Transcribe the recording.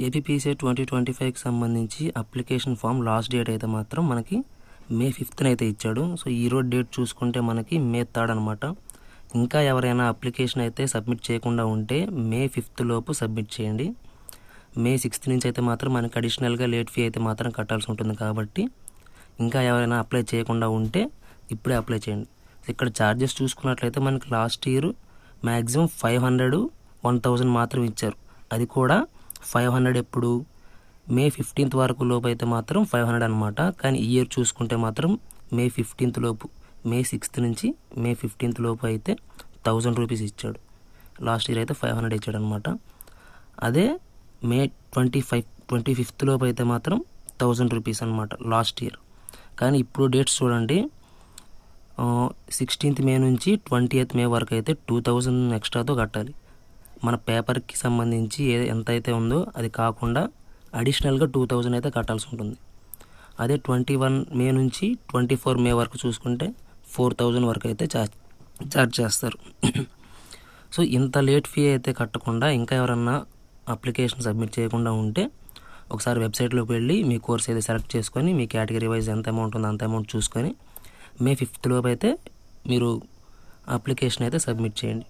APPC 2025కి సంబంధించి application form last date అయితే మాత్రం మనకి మే 5th అయితే ఇచ్చాడు. సో ఈరోజు డేట్ చూసుకుంటే మనకి మే 3rd అనమాట. ఇంకా ఎవరైనా అప్లికేషన్ అయితే సబ్మిట్ చేయకుండా ఉంటే మే 5th లోపు సబ్మిట్ చేయండి. మే 6th నుంచి అయితే మాత్రం మనకి అడిషనల్గా లేట్ ఫీ అయితే మాత్రం కట్టాల్సి ఉంటుంది. కాబట్టి ఇంకా ఎవరైనా అప్లై చేయకుండా ఉంటే ఇప్పుడే అప్లై చేయండి. ఇక్కడ ఛార్జెస్ చూసుకున్నట్లయితే మనకి లాస్ట్ ఇయర్ మ్యాక్సిమం 500, 1000 మాత్రం ఇచ్చారు. అది కూడా 500 ఎప్పుడు మే 15th వరకు లోపు అయితే మాత్రం 500 అనమాట. కానీ ఈ ఇయర్ చూసుకుంటే మాత్రం మే 15th లోపు, మే 6th నుంచి మే 15th లోపు అయితే 1000 రూపీస్ ఇచ్చాడు. లాస్ట్ ఇయర్ అయితే 500 ఇచ్చాడు అనమాట. అదే మే 25th లోపు అయితే మాత్రం 1000 రూపీస్ అనమాట లాస్ట్ ఇయర్. కానీ ఇప్పుడు డేట్స్ చూడండి, 16th మే నుంచి 20th మే వరకు అయితే 2000 ఎక్స్ట్రాతో కట్టాలి. మన పేపర్కి సంబంధించి ఎంత అయితే ఉందో అది కాకుండా అడిషనల్గా 2000 అయితే కట్టాల్సి ఉంటుంది. అదే 21 మే నుంచి 24 మే వరకు చూసుకుంటే 4000 వరకు అయితే ఛార్జ్ చేస్తారు. సో ఇంత లేట్ ఫీ అయితే కట్టకుండా ఇంకా ఎవరన్నా అప్లికేషన్ సబ్మిట్ చేయకుండా ఉంటే ఒకసారి వెబ్సైట్లోకి వెళ్ళి మీ కోర్స్ అయితే సెలెక్ట్ చేసుకొని మీ కేటగిరీ వైజ్ ఎంత అమౌంట్ ఉందో అంత అమౌంట్ చూసుకొని మే 5th లోపు అయితే మీరు అప్లికేషన్ అయితే సబ్మిట్ చేయండి.